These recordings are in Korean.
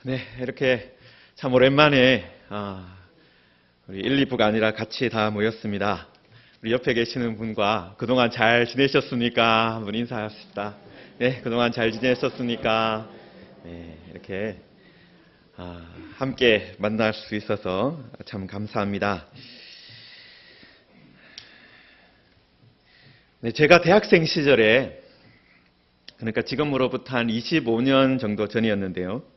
네, 이렇게 참 오랜만에 우리 1, 2부가 아니라 같이 다 모였습니다. 우리 옆에 계시는 분과 그동안 잘 지내셨습니까? 한번 인사합시다. 네, 그동안 잘 지내셨습니까? 네, 이렇게 함께 만날 수 있어서 참 감사합니다. 네, 제가 대학생 시절에, 그러니까 지금으로부터 한 25년 정도 전이었는데요.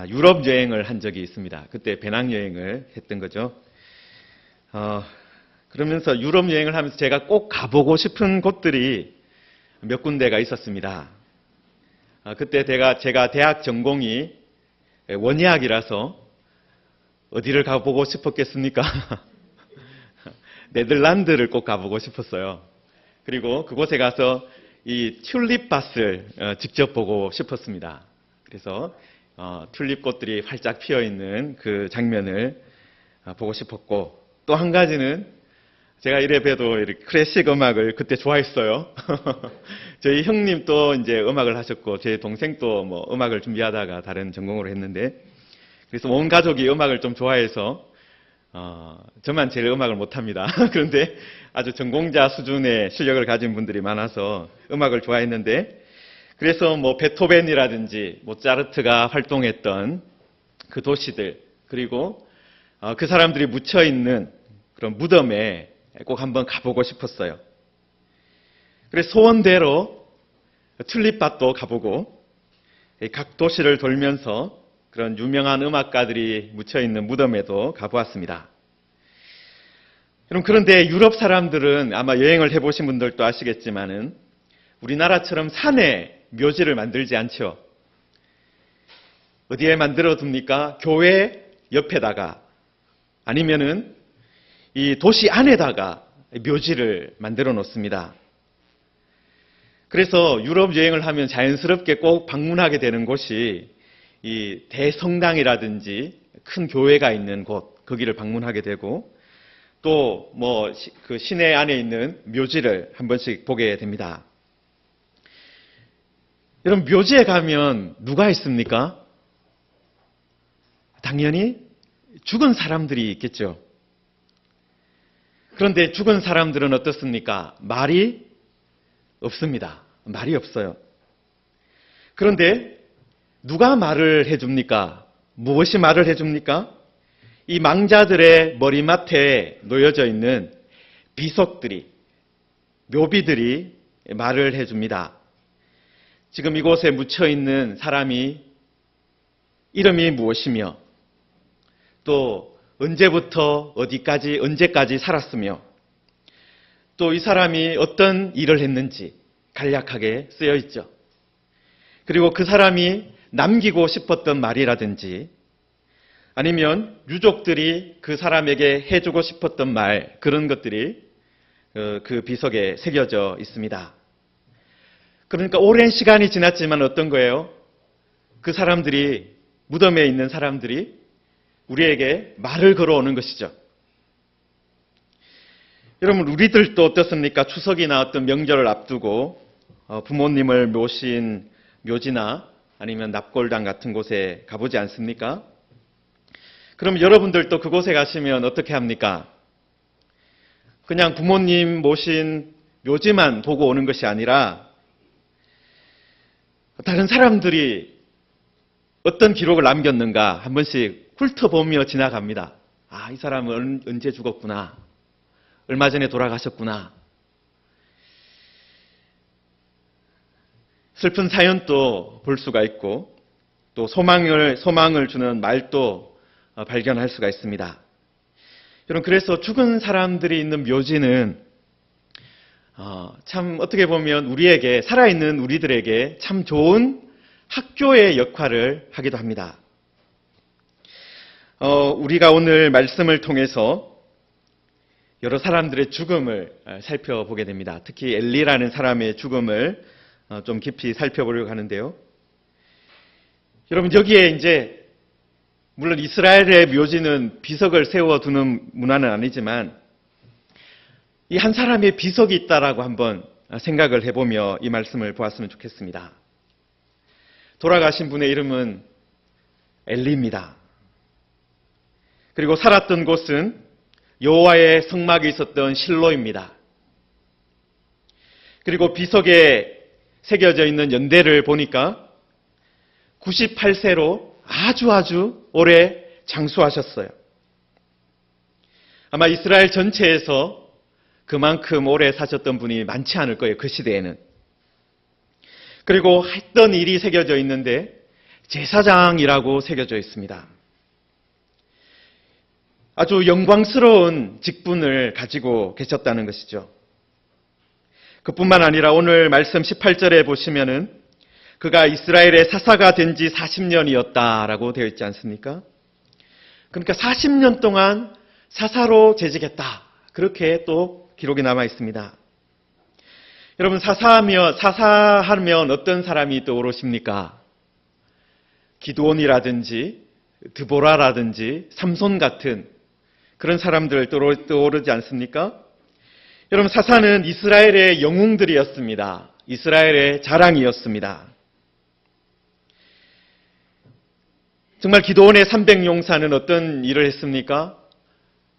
유럽 여행을 한 적이 있습니다. 그때 배낭여행을 했던 거죠. 그러면서 유럽 여행을 하면서 제가 꼭 가보고 싶은 곳들이 몇 군데가 있었습니다. 그때 제가 대학 전공이 원예학이라서 어디를 가보고 싶었겠습니까? 네덜란드를 꼭 가보고 싶었어요. 그리고 그곳에 가서 이 튤립밭을 직접 보고 싶었습니다. 그래서 튤립꽃들이 활짝 피어있는 그 장면을 보고 싶었고, 또 한 가지는 제가 이래봬도 클래식 음악을 그때 좋아했어요. 저희 형님도 이제 음악을 하셨고, 제 동생도 뭐 음악을 준비하다가 다른 전공으로 했는데, 그래서 온 가족이 음악을 좀 좋아해서 저만 제일 음악을 못합니다. 그런데 아주 전공자 수준의 실력을 가진 분들이 많아서 음악을 좋아했는데, 그래서 뭐 베토벤이라든지 모차르트가 활동했던 그 도시들, 그리고 그 사람들이 묻혀 있는 그런 무덤에 꼭 한번 가보고 싶었어요. 그래서 소원대로 튤립밭도 가보고 각 도시를 돌면서 그런 유명한 음악가들이 묻혀 있는 무덤에도 가보았습니다. 그런데 유럽 사람들은 아마 여행을 해보신 분들도 아시겠지만은 우리나라처럼 산에 묘지를 만들지 않죠. 어디에 만들어 둡니까? 교회 옆에다가, 아니면은 이 도시 안에다가 묘지를 만들어 놓습니다. 그래서 유럽 여행을 하면 자연스럽게 꼭 방문하게 되는 곳이 이 대성당이라든지 큰 교회가 있는 곳, 거기를 방문하게 되고, 또 뭐 그 시내 안에 있는 묘지를 한 번씩 보게 됩니다. 여러분, 묘지에 가면 누가 있습니까? 당연히 죽은 사람들이 있겠죠. 그런데 죽은 사람들은 어떻습니까? 말이 없습니다. 말이 없어요. 그런데 누가 말을 해줍니까? 무엇이 말을 해줍니까? 이 망자들의 머리맡에 놓여져 있는 비석들이, 묘비들이 말을 해줍니다. 지금 이곳에 묻혀있는 사람이 이름이 무엇이며, 또 언제부터 어디까지, 언제까지 살았으며, 또 이 사람이 어떤 일을 했는지 간략하게 쓰여 있죠. 그리고 그 사람이 남기고 싶었던 말이라든지, 아니면 유족들이 그 사람에게 해주고 싶었던 말, 그런 것들이 그 비석에 새겨져 있습니다. 그러니까 오랜 시간이 지났지만 어떤 거예요? 그 사람들이, 무덤에 있는 사람들이 우리에게 말을 걸어오는 것이죠. 여러분, 우리들도 어떻습니까? 추석이나 어떤 명절을 앞두고 부모님을 모신 묘지나 아니면 납골당 같은 곳에 가보지 않습니까? 그럼 여러분들도 그곳에 가시면 어떻게 합니까? 그냥 부모님 모신 묘지만 보고 오는 것이 아니라 다른 사람들이 어떤 기록을 남겼는가 한 번씩 훑어보며 지나갑니다. 이 사람은 언제 죽었구나. 얼마 전에 돌아가셨구나. 슬픈 사연도 볼 수가 있고, 또 소망을 주는 말도 발견할 수가 있습니다. 여러분, 그래서 죽은 사람들이 있는 묘지는 참 어떻게 보면 우리에게, 살아있는 우리들에게 참 좋은 학교의 역할을 하기도 합니다. 우리가 오늘 말씀을 통해서 여러 사람들의 죽음을 살펴보게 됩니다. 특히 엘리라는 사람의 죽음을 좀 깊이 살펴보려고 하는데요. 여러분, 여기에 이제 물론 이스라엘의 묘지는 비석을 세워두는 문화는 아니지만 이 한 사람의 비석이 있다라고 한번 생각을 해보며 이 말씀을 보았으면 좋겠습니다. 돌아가신 분의 이름은 엘리입니다. 그리고 살았던 곳은 여호와의 성막이 있었던 실로입니다. 그리고 비석에 새겨져 있는 연대를 보니까 98세로 아주 오래 장수하셨어요. 아마 이스라엘 전체에서 그만큼 오래 사셨던 분이 많지 않을 거예요. 그 시대에는. 그리고 했던 일이 새겨져 있는데 제사장이라고 새겨져 있습니다. 아주 영광스러운 직분을 가지고 계셨다는 것이죠. 그뿐만 아니라 오늘 말씀 18절에 보시면은 그가 이스라엘의 사사가 된 지 40년이었다라고 되어 있지 않습니까? 그러니까 40년 동안 사사로 재직했다. 그렇게 또 기록이 남아 있습니다. 여러분, 사사하면 어떤 사람이 떠오르십니까? 기드온이라든지 드보라라든지 삼손 같은 그런 사람들 떠오르지 않습니까? 여러분, 사사는 이스라엘의 영웅들이었습니다. 이스라엘의 자랑이었습니다. 정말 기드온의 300용사는 어떤 일을 했습니까?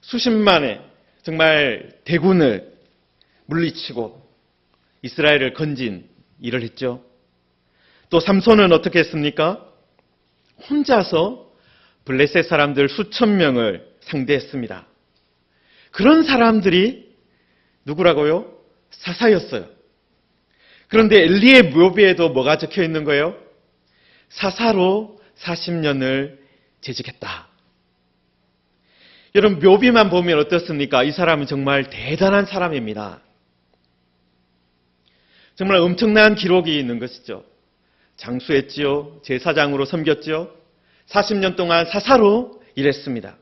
수십만의 정말 대군을 물리치고 이스라엘을 건진 일을 했죠. 또 삼손은 어떻게 했습니까? 혼자서 블레셋 사람들 수천 명을 상대했습니다. 그런 사람들이 누구라고요? 사사였어요. 그런데 엘리의 묘비에도 뭐가 적혀 있는 거예요? 사사로 40년을 재직했다. 여러분, 묘비만 보면 어떻습니까? 이 사람은 정말 대단한 사람입니다. 정말 엄청난 기록이 있는 것이죠. 장수했지요. 제사장으로 섬겼지요. 40년 동안 사사로 일했습니다.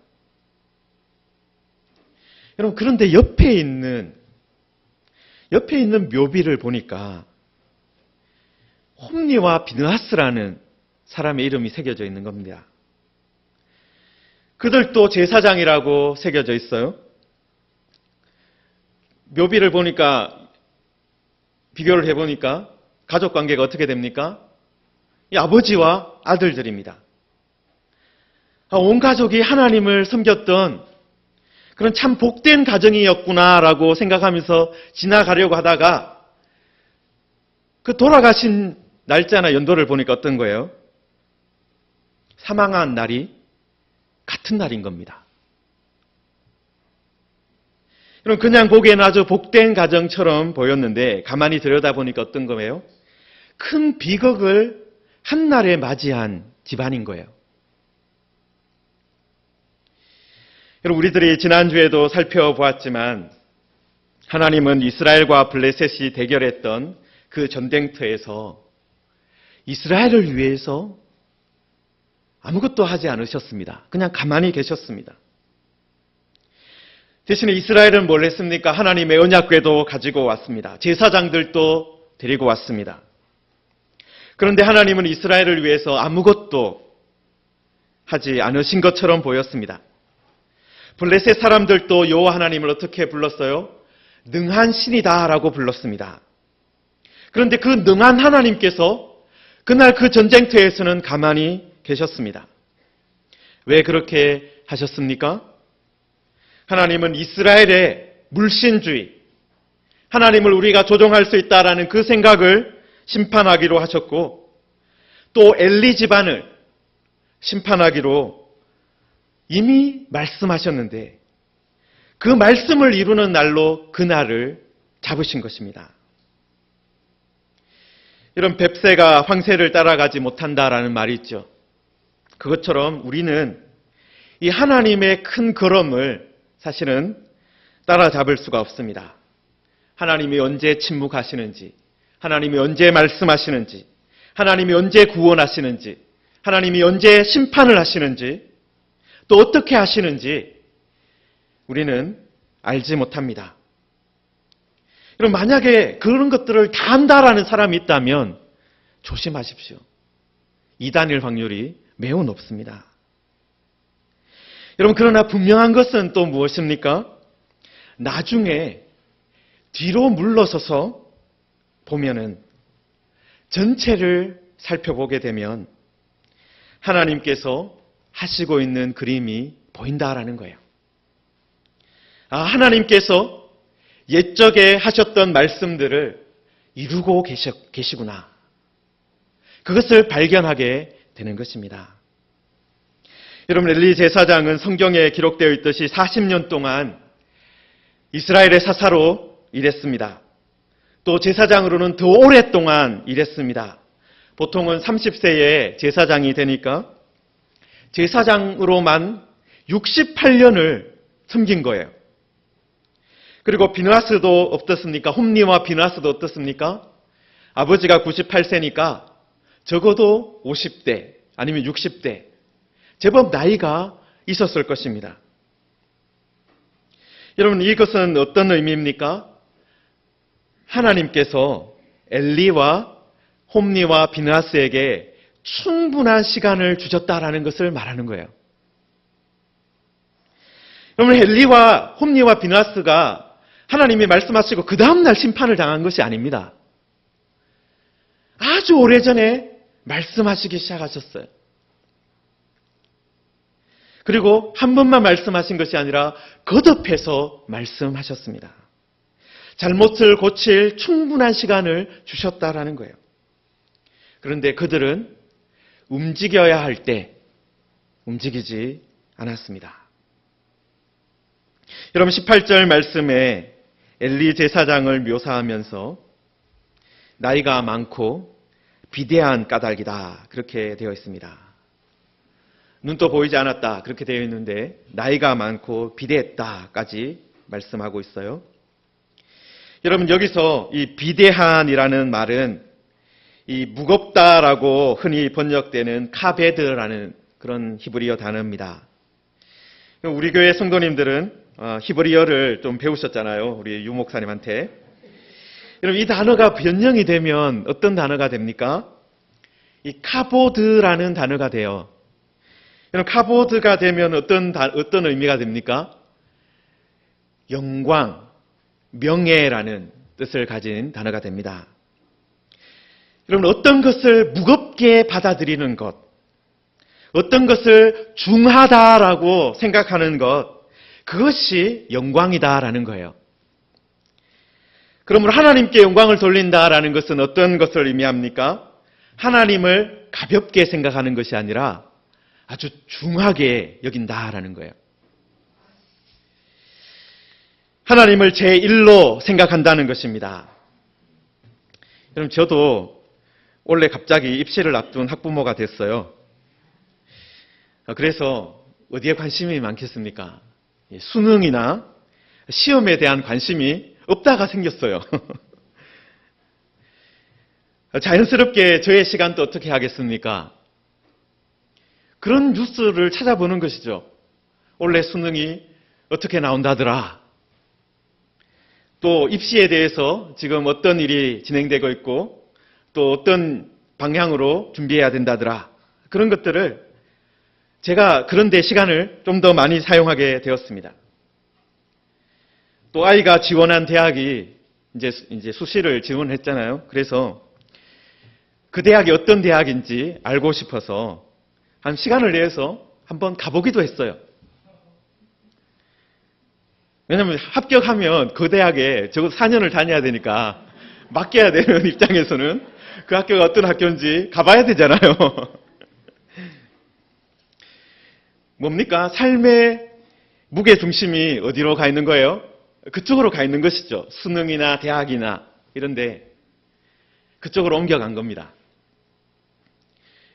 여러분, 그런데 옆에 있는 묘비를 보니까 홈리와 비느하스라는 사람의 이름이 새겨져 있는 겁니다. 그들도 제사장이라고 새겨져 있어요. 묘비를 보니까, 비교를 해보니까 가족 관계가 어떻게 됩니까? 이 아버지와 아들들입니다. 온 가족이 하나님을 섬겼던 그런 참 복된 가정이었구나라고 생각하면서 지나가려고 하다가 그 돌아가신 날짜나 연도를 보니까 어떤 거예요? 사망한 날이 같은 날인 겁니다. 여러분, 그냥 보기에는 아주 복된 가정처럼 보였는데 가만히 들여다보니까 어떤 거예요? 큰 비극을 한날에 맞이한 집안인 거예요. 여러분, 우리들이 지난주에도 살펴보았지만 하나님은 이스라엘과 블레셋이 대결했던 그 전쟁터에서 이스라엘을 위해서 아무것도 하지 않으셨습니다. 그냥 가만히 계셨습니다. 대신에 이스라엘은 뭘 했습니까? 하나님의 언약궤도 가지고 왔습니다. 제사장들도 데리고 왔습니다. 그런데 하나님은 이스라엘을 위해서 아무것도 하지 않으신 것처럼 보였습니다. 블레셋 사람들도 여호와 하나님을 어떻게 불렀어요? 능한 신이다라고 불렀습니다. 그런데 그 능한 하나님께서 그날 그 전쟁터에서는 가만히 계셨습니다. 왜 그렇게 하셨습니까? 하나님은 이스라엘의 물신주의, 하나님을 우리가 조종할 수 있다라는 그 생각을 심판하기로 하셨고, 또 엘리 집안을 심판하기로 이미 말씀하셨는데 그 말씀을 이루는 날로 그날을 잡으신 것입니다. 이런 뱁새가 황새를 따라가지 못한다라는 말이 있죠. 그것처럼 우리는 이 하나님의 큰 걸음을 사실은 따라잡을 수가 없습니다. 하나님이 언제 침묵하시는지, 하나님이 언제 말씀하시는지, 하나님이 언제 구원하시는지, 하나님이 언제 심판을 하시는지, 또 어떻게 하시는지 우리는 알지 못합니다. 여러분, 만약에 그런 것들을 다 안다라는 사람이 있다면 조심하십시오. 이단일 확률이 매우 높습니다. 여러분, 그러나 분명한 것은 또 무엇입니까? 나중에 뒤로 물러서서 보면은 전체를 살펴보게 되면 하나님께서 하시고 있는 그림이 보인다라는 거예요. 아, 하나님께서 옛적에 하셨던 말씀들을 이루고 계시구나. 그것을 발견하게 되는 것입니다. 여러분, 엘리 제사장은 성경에 기록되어 있듯이 40년 동안 이스라엘의 사사로 일했습니다. 또 제사장으로는 더 오랫동안 일했습니다. 보통은 30세에 제사장이 되니까 제사장으로만 68년을 섬긴 거예요. 그리고 비느하스도 어떻습니까? 홈리와 비느하스도 어떻습니까? 아버지가 98세니까 적어도 50대 아니면 60대 제법 나이가 있었을 것입니다. 여러분, 이것은 어떤 의미입니까? 하나님께서 엘리와 홈리와 비느하스에게 충분한 시간을 주셨다라는 것을 말하는 거예요. 여러분, 엘리와 홈리와 비느하스가 하나님이 말씀하시고 그 다음날 심판을 당한 것이 아닙니다. 아주 오래전에 말씀하시기 시작하셨어요. 그리고 한 번만 말씀하신 것이 아니라 거듭해서 말씀하셨습니다. 잘못을 고칠 충분한 시간을 주셨다라는 거예요. 그런데 그들은 움직여야 할 때 움직이지 않았습니다. 여러분, 18절 말씀에 엘리 제사장을 묘사하면서 나이가 많고 비대한 까닭이다 그렇게 되어 있습니다. 눈도 보이지 않았다 그렇게 되어 있는데 나이가 많고 비대했다까지 말씀하고 있어요. 여러분, 여기서 이 비대한이라는 말은 이 무겁다라고 흔히 번역되는 카베드라는 그런 히브리어 단어입니다. 우리 교회 성도님들은 히브리어를 좀 배우셨잖아요. 우리 유 목사님한테. 여러분, 이 단어가 변형이 되면 어떤 단어가 됩니까? 이 카보드라는 단어가 돼요. 여러분, 카보드가 되면 어떤 의미가 됩니까? 영광, 명예라는 뜻을 가진 단어가 됩니다. 여러분, 어떤 것을 무겁게 받아들이는 것, 어떤 것을 중하다라고 생각하는 것, 그것이 영광이다라는 거예요. 그러므로 하나님께 영광을 돌린다라는 것은 어떤 것을 의미합니까? 하나님을 가볍게 생각하는 것이 아니라 아주 중하게 여긴다라는 거예요. 하나님을 제1로 생각한다는 것입니다. 여러분, 저도 원래 갑자기 입시를 앞둔 학부모가 됐어요. 그래서 어디에 관심이 많겠습니까? 수능이나 시험에 대한 관심이 없다가 생겼어요. 자연스럽게 저의 시간도 어떻게 하겠습니까? 그런 뉴스를 찾아보는 것이죠. 올해 수능이 어떻게 나온다더라. 또 입시에 대해서 지금 어떤 일이 진행되고 있고 또 어떤 방향으로 준비해야 된다더라. 그런 것들을 제가 그런데 시간을 좀 더 많이 사용하게 되었습니다. 또 아이가 지원한 대학이 이제 수시를 지원했잖아요. 그래서 그 대학이 어떤 대학인지 알고 싶어서 한 시간을 내서 한번 가보기도 했어요. 왜냐하면 합격하면 그 대학에 적어도 4년을 다녀야 되니까 맡겨야 되는 입장에서는 그 학교가 어떤 학교인지 가봐야 되잖아요. 뭡니까? 삶의 무게중심이 어디로 가 있는 거예요? 그쪽으로 가 있는 것이죠. 수능이나 대학이나 이런데 그쪽으로 옮겨간 겁니다.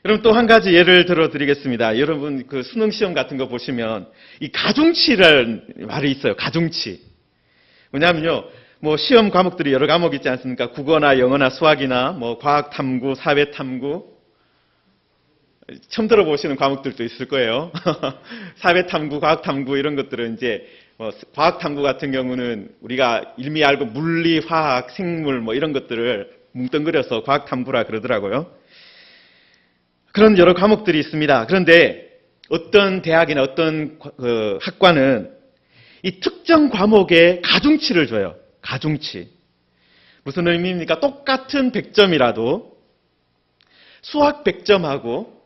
여러분, 또 한 가지 예를 들어드리겠습니다. 여러분, 그 수능시험 같은 거 보시면 이 가중치라는 말이 있어요. 가중치. 뭐냐면요, 뭐 시험 과목들이 여러 과목 있지 않습니까? 국어나 영어나 수학이나 뭐 과학 탐구, 사회 탐구. 처음 들어보시는 과목들도 있을 거예요. 사회 탐구, 과학 탐구 이런 것들은 이제 과학 탐구 같은 경우는 우리가 일미 알고 물리, 화학, 생물 뭐 이런 것들을 뭉뚱그려서 과학 탐구라 그러더라고요. 그런 여러 과목들이 있습니다. 그런데 어떤 대학이나 어떤 학과는 이 특정 과목에 가중치를 줘요. 가중치. 무슨 의미입니까? 똑같은 100점이라도 수학 100점하고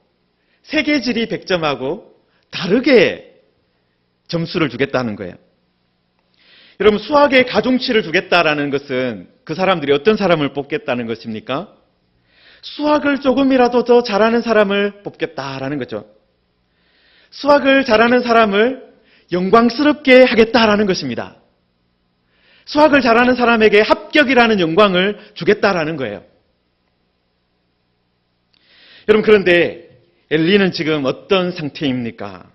세계지리 100점하고 다르게 점수를 주겠다는 거예요. 여러분, 수학에 가중치를 주겠다라는 것은 그 사람들이 어떤 사람을 뽑겠다는 것입니까? 수학을 조금이라도 더 잘하는 사람을 뽑겠다라는 거죠. 수학을 잘하는 사람을 영광스럽게 하겠다라는 것입니다. 수학을 잘하는 사람에게 합격이라는 영광을 주겠다라는 거예요. 여러분, 그런데 엘리는 지금 어떤 상태입니까?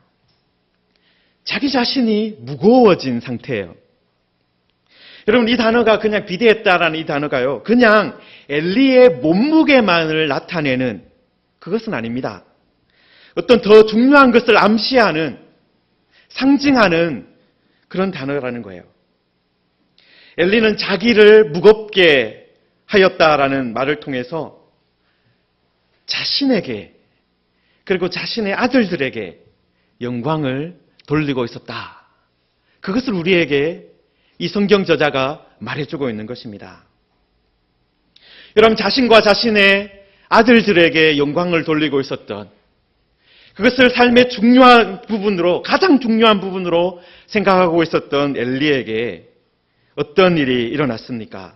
자기 자신이 무거워진 상태예요. 여러분, 이 단어가 그냥 비대했다라는 이 단어가요, 그냥 엘리의 몸무게만을 나타내는 그것은 아닙니다. 어떤 더 중요한 것을 암시하는, 상징하는 그런 단어라는 거예요. 엘리는 자기를 무겁게 하였다라는 말을 통해서 자신에게, 그리고 자신의 아들들에게 영광을 돌리고 있었다. 그것을 우리에게 이 성경 저자가 말해주고 있는 것입니다. 여러분, 자신과 자신의 아들들에게 영광을 돌리고 있었던, 그것을 삶의 중요한 부분으로, 가장 중요한 부분으로 생각하고 있었던 엘리에게 어떤 일이 일어났습니까?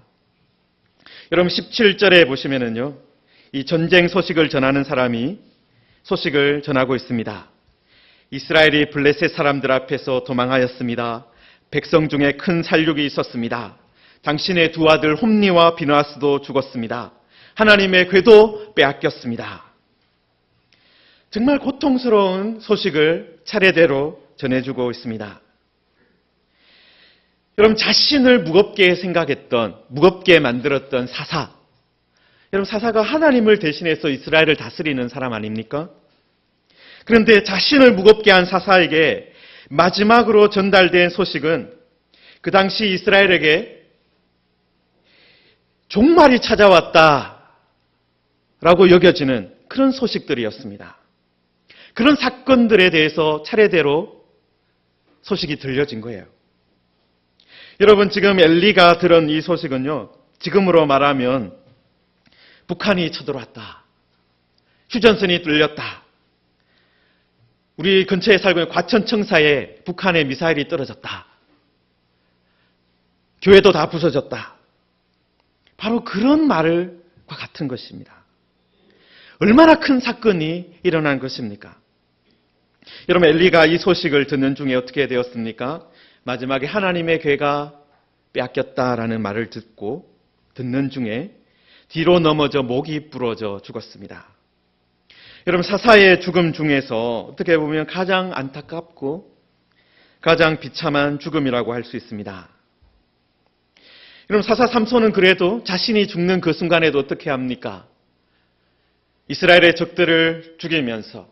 여러분, 17절에 보시면은요, 이 전쟁 소식을 전하는 사람이 소식을 전하고 있습니다. 이스라엘이 블레셋 사람들 앞에서 도망하였습니다. 백성 중에 큰 살육이 있었습니다. 당신의 두 아들 홈니와 비느하스도 죽었습니다. 하나님의 궤도 빼앗겼습니다. 정말 고통스러운 소식을 차례대로 전해주고 있습니다. 여러분, 자신을 무겁게 생각했던, 무겁게 만들었던 사사. 여러분, 사사가 하나님을 대신해서 이스라엘을 다스리는 사람 아닙니까? 그런데 자신을 무겁게 한 사사에게 마지막으로 전달된 소식은 그 당시 이스라엘에게 종말이 찾아왔다라고 여겨지는 그런 소식들이었습니다. 그런 사건들에 대해서 차례대로 소식이 들려진 거예요. 여러분, 지금 엘리가 들은 이 소식은요, 지금으로 말하면 북한이 쳐들어왔다. 휴전선이 뚫렸다. 우리 근처에 살고 있는 과천청사에 북한의 미사일이 떨어졌다. 교회도 다 부서졌다. 바로 그런 말과 같은 것입니다. 얼마나 큰 사건이 일어난 것입니까? 여러분, 엘리가 이 소식을 듣는 중에 어떻게 되었습니까? 마지막에 하나님의 궤가 빼앗겼다라는 말을 듣는 중에 뒤로 넘어져 목이 부러져 죽었습니다. 여러분, 사사의 죽음 중에서 어떻게 보면 가장 안타깝고 가장 비참한 죽음이라고 할 수 있습니다. 여러분, 사사 삼손은 그래도 자신이 죽는 그 순간에도 어떻게 합니까? 이스라엘의 적들을 죽이면서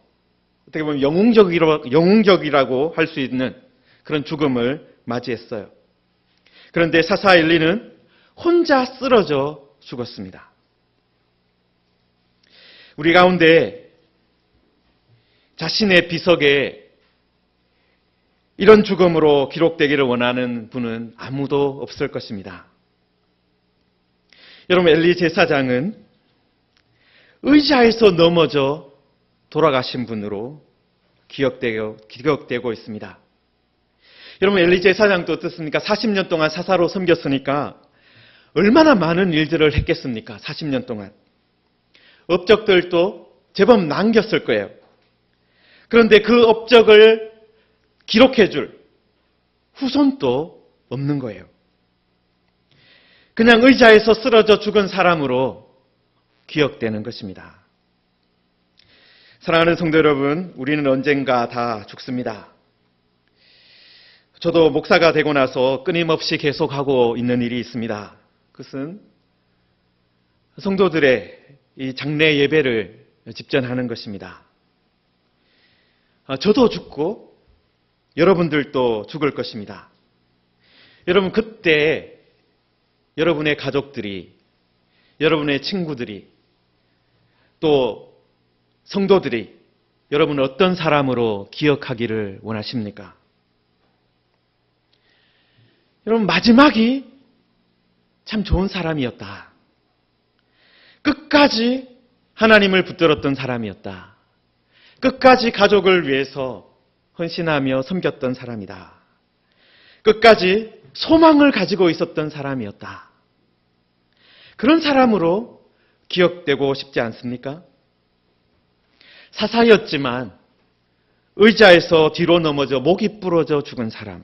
어떻게 보면 영웅적이라고 할 수 있는 그런 죽음을 맞이했어요. 그런데 사사 엘리는 혼자 쓰러져 죽었습니다. 우리 가운데 자신의 비석에 이런 죽음으로 기록되기를 원하는 분은 아무도 없을 것입니다. 여러분, 엘리 제사장은 의자에서 넘어져 돌아가신 분으로 기억되고 있습니다. 여러분, 엘리 제사장도 어떻습니까? 40년 동안 사사로 섬겼으니까 얼마나 많은 일들을 했겠습니까? 40년 동안. 업적들도 제법 남겼을 거예요. 그런데 그 업적을 기록해줄 후손도 없는 거예요. 그냥 의자에서 쓰러져 죽은 사람으로 기억되는 것입니다. 사랑하는 성도 여러분, 우리는 언젠가 다 죽습니다. 저도 목사가 되고 나서 끊임없이 계속하고 있는 일이 있습니다. 그것은 성도들의 이 장례 예배를 집전하는 것입니다. 저도 죽고 여러분들도 죽을 것입니다. 여러분, 그때 여러분의 가족들이, 여러분의 친구들이, 또 성도들이 여러분을 어떤 사람으로 기억하기를 원하십니까? 여러분, 마지막이 참 좋은 사람이었다. 끝까지 하나님을 붙들었던 사람이었다. 끝까지 가족을 위해서 헌신하며 섬겼던 사람이다. 끝까지 소망을 가지고 있었던 사람이었다. 그런 사람으로 기억되고 싶지 않습니까? 사사였지만 의자에서 뒤로 넘어져 목이 부러져 죽은 사람.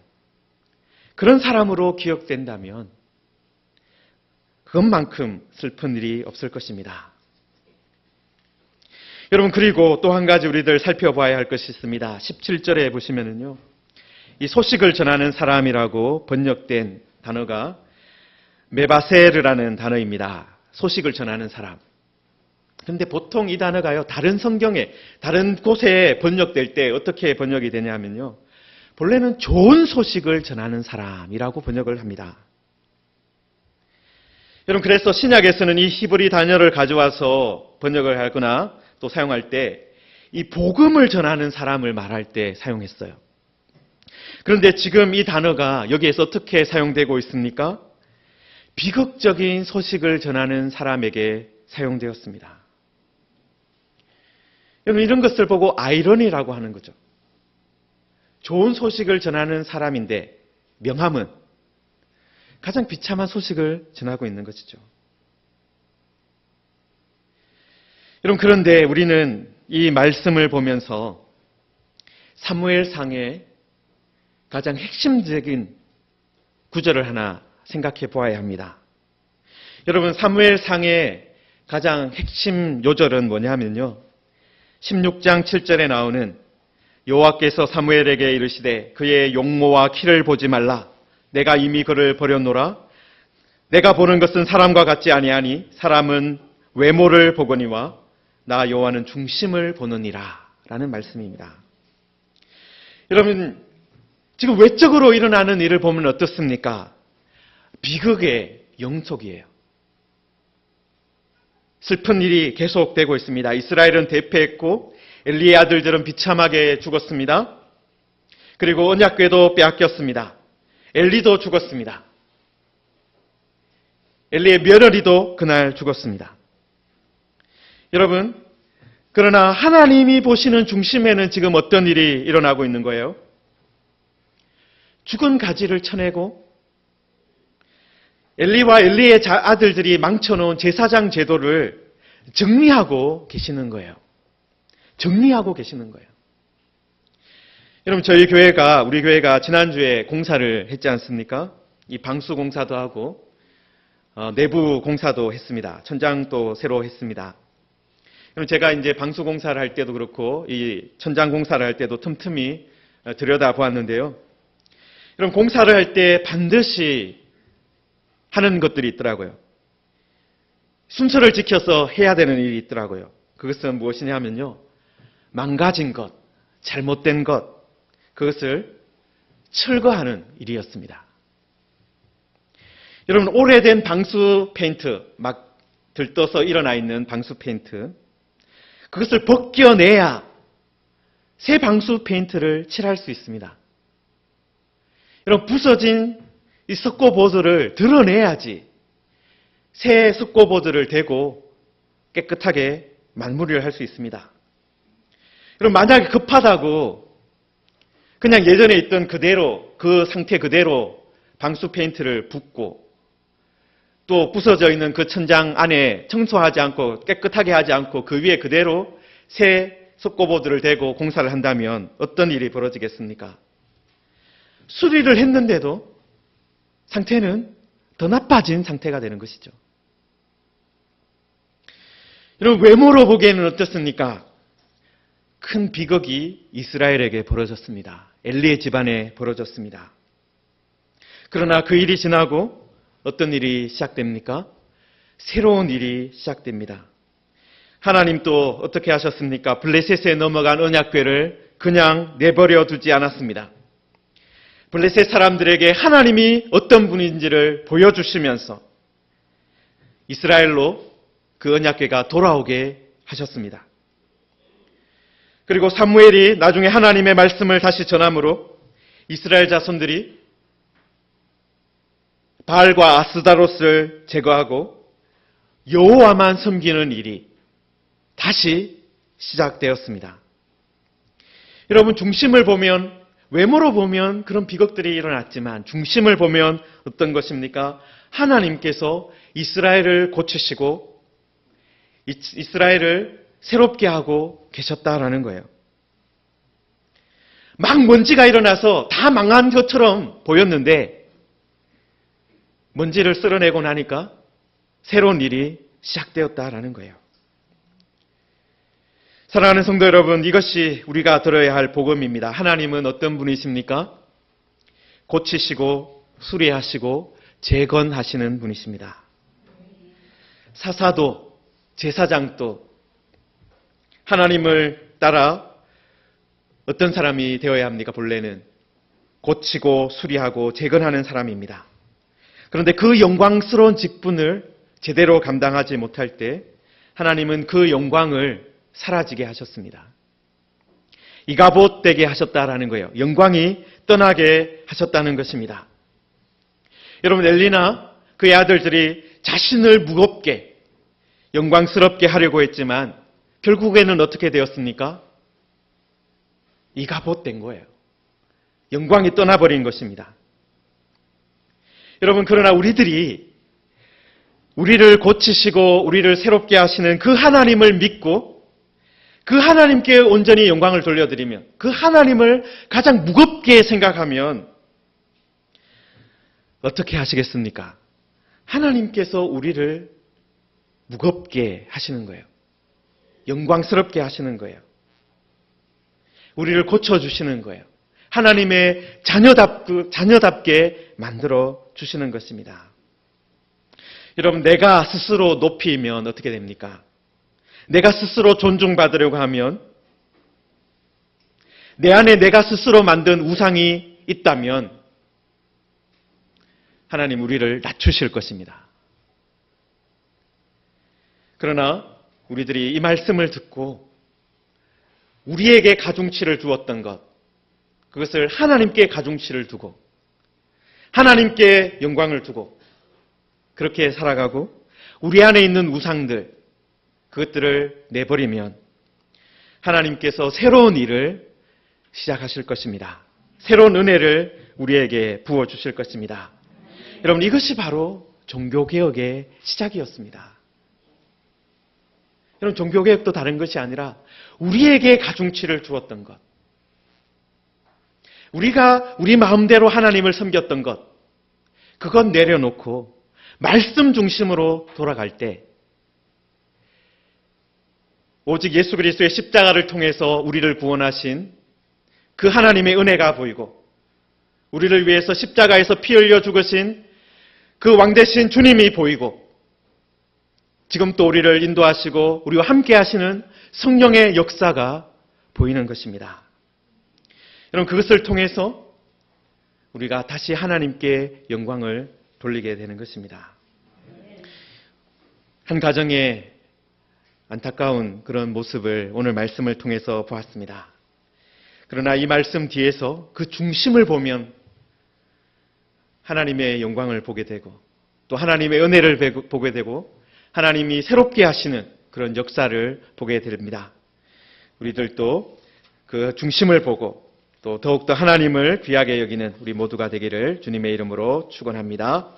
그런 사람으로 기억된다면 그것만큼 슬픈 일이 없을 것입니다. 여러분, 그리고 또 한 가지 우리들 살펴봐야 할 것이 있습니다. 17절에 보시면은요, 이 소식을 전하는 사람이라고 번역된 단어가 메바세르라는 단어입니다. 소식을 전하는 사람. 근데 보통 이 단어가요, 다른 성경에, 다른 곳에 번역될 때 어떻게 번역이 되냐면요, 본래는 좋은 소식을 전하는 사람이라고 번역을 합니다. 여러분, 그래서 신약에서는 이 히브리 단어를 가져와서 번역을 하거나 또 사용할 때 이 복음을 전하는 사람을 말할 때 사용했어요. 그런데 지금 이 단어가 여기에서 어떻게 사용되고 있습니까? 비극적인 소식을 전하는 사람에게 사용되었습니다. 여러분, 이런 것을 보고 아이러니라고 하는 거죠. 좋은 소식을 전하는 사람인데 명함은 가장 비참한 소식을 전하고 있는 것이죠. 여러분, 그런데 우리는 이 말씀을 보면서 사무엘상의 가장 핵심적인 구절을 하나 생각해 보아야 합니다. 여러분, 사무엘상의 가장 핵심 요절은 뭐냐면요, 16장 7절에 나오는 여호와께서 사무엘에게 이르시되 그의 용모와 키를 보지 말라. 내가 이미 그를 버렸노라. 내가 보는 것은 사람과 같지 아니하니 사람은 외모를 보거니와 나 여호와는 중심을 보느니라 라는 말씀입니다. 여러분, 지금 외적으로 일어나는 일을 보면 어떻습니까? 비극의 영속이에요. 슬픈 일이 계속되고 있습니다. 이스라엘은 대패했고 엘리의 아들들은 비참하게 죽었습니다. 그리고 언약궤도 빼앗겼습니다. 엘리도 죽었습니다. 엘리의 며느리도 그날 죽었습니다. 여러분, 그러나 하나님이 보시는 중심에는 지금 어떤 일이 일어나고 있는 거예요? 죽은 가지를 쳐내고 엘리와 엘리의 아들들이 망쳐놓은 제사장 제도를 정리하고 계시는 거예요. 정리하고 계시는 거예요. 여러분, 우리 교회가 지난주에 공사를 했지 않습니까? 이 방수 공사도 하고 내부 공사도 했습니다. 천장도 새로 했습니다. 그럼 제가 이제 방수 공사를 할 때도 그렇고 이 천장 공사를 할 때도 틈틈이 들여다보았는데요. 그럼 공사를 할 때 반드시 하는 것들이 있더라고요. 순서를 지켜서 해야 되는 일이 있더라고요. 그것은 무엇이냐면요, 망가진 것, 잘못된 것, 그것을 철거하는 일이었습니다. 여러분, 오래된 방수 페인트, 막 들떠서 일어나 있는 방수 페인트, 그것을 벗겨내야 새 방수 페인트를 칠할 수 있습니다. 여러분, 부서진 이 석고보드를 드러내야지 새 석고보드를 대고 깨끗하게 마무리를 할 수 있습니다. 여러분, 만약에 급하다고 그냥 예전에 있던 그대로, 그 상태 그대로 방수 페인트를 붓고 또 부서져 있는 그 천장 안에 청소하지 않고 깨끗하게 하지 않고 그 위에 그대로 새 석고보드를 대고 공사를 한다면 어떤 일이 벌어지겠습니까? 수리를 했는데도 상태는 더 나빠진 상태가 되는 것이죠. 여러분, 외모로 보기에는 어떻습니까? 큰 비극이 이스라엘에게 벌어졌습니다. 엘리의 집안에 벌어졌습니다. 그러나 그 일이 지나고 어떤 일이 시작됩니까? 새로운 일이 시작됩니다. 하나님 또 어떻게 하셨습니까? 블레셋에 넘어간 언약궤를 그냥 내버려 두지 않았습니다. 블레셋 사람들에게 하나님이 어떤 분인지를 보여주시면서 이스라엘로 그 언약궤가 돌아오게 하셨습니다. 그리고 사무엘이 나중에 하나님의 말씀을 다시 전함으로 이스라엘 자손들이 바알과 아스다롯을 제거하고 여호와만 섬기는 일이 다시 시작되었습니다. 여러분, 중심을 보면, 외모로 보면 그런 비극들이 일어났지만 중심을 보면 어떤 것입니까? 하나님께서 이스라엘을 고치시고 이스라엘을 새롭게 하고 계셨다라는 거예요. 막 먼지가 일어나서 다 망한 것처럼 보였는데 먼지를 쓸어내고 나니까 새로운 일이 시작되었다라는 거예요. 사랑하는 성도 여러분, 이것이 우리가 들어야 할 복음입니다. 하나님은 어떤 분이십니까? 고치시고 수리하시고 재건하시는 분이십니다. 사사도 제사장도 하나님을 따라 어떤 사람이 되어야 합니까? 본래는 고치고 수리하고 재건하는 사람입니다. 그런데 그 영광스러운 직분을 제대로 감당하지 못할 때 하나님은 그 영광을 사라지게 하셨습니다. 이가봇되게 하셨다라는 거예요. 영광이 떠나게 하셨다는 것입니다. 여러분, 엘리나 그의 아들들이 자신을 무겁게 영광스럽게 하려고 했지만 결국에는 어떻게 되었습니까? 이가봇된 거예요. 영광이 떠나버린 것입니다. 여러분, 그러나 우리들이 우리를 고치시고 우리를 새롭게 하시는 그 하나님을 믿고 그 하나님께 온전히 영광을 돌려드리면, 그 하나님을 가장 무겁게 생각하면 어떻게 하시겠습니까? 하나님께서 우리를 무겁게 하시는 거예요. 영광스럽게 하시는 거예요. 우리를 고쳐주시는 거예요. 하나님의 자녀답게 만들어 주시는 것입니다. 여러분, 내가 스스로 높이면 어떻게 됩니까? 내가 스스로 존중받으려고 하면, 내 안에 내가 스스로 만든 우상이 있다면 하나님 우리를 낮추실 것입니다. 그러나 우리들이 이 말씀을 듣고 우리에게 가중치를 두었던 것, 그것을 하나님께 가중치를 두고 하나님께 영광을 두고 그렇게 살아가고 우리 안에 있는 우상들, 그것들을 내버리면 하나님께서 새로운 일을 시작하실 것입니다. 새로운 은혜를 우리에게 부어주실 것입니다. 여러분, 이것이 바로 종교개혁의 시작이었습니다. 여러분, 종교개혁도 다른 것이 아니라 우리에게 가중치를 주었던 것, 우리가 우리 마음대로 하나님을 섬겼던 것, 그건 내려놓고 말씀 중심으로 돌아갈 때 오직 예수 그리스도의 십자가를 통해서 우리를 구원하신 그 하나님의 은혜가 보이고 우리를 위해서 십자가에서 피 흘려 죽으신 그 왕되신 주님이 보이고 지금 또 우리를 인도하시고 우리와 함께 하시는 성령의 역사가 보이는 것입니다. 여러분, 그것을 통해서 우리가 다시 하나님께 영광을 돌리게 되는 것입니다. 한 가정의 안타까운 그런 모습을 오늘 말씀을 통해서 보았습니다. 그러나 이 말씀 뒤에서 그 중심을 보면 하나님의 영광을 보게 되고 또 하나님의 은혜를 보게 되고 하나님이 새롭게 하시는 그런 역사를 보게 됩니다. 우리들도 그 중심을 보고 또 더욱더 하나님을 귀하게 여기는 우리 모두가 되기를 주님의 이름으로 축원합니다.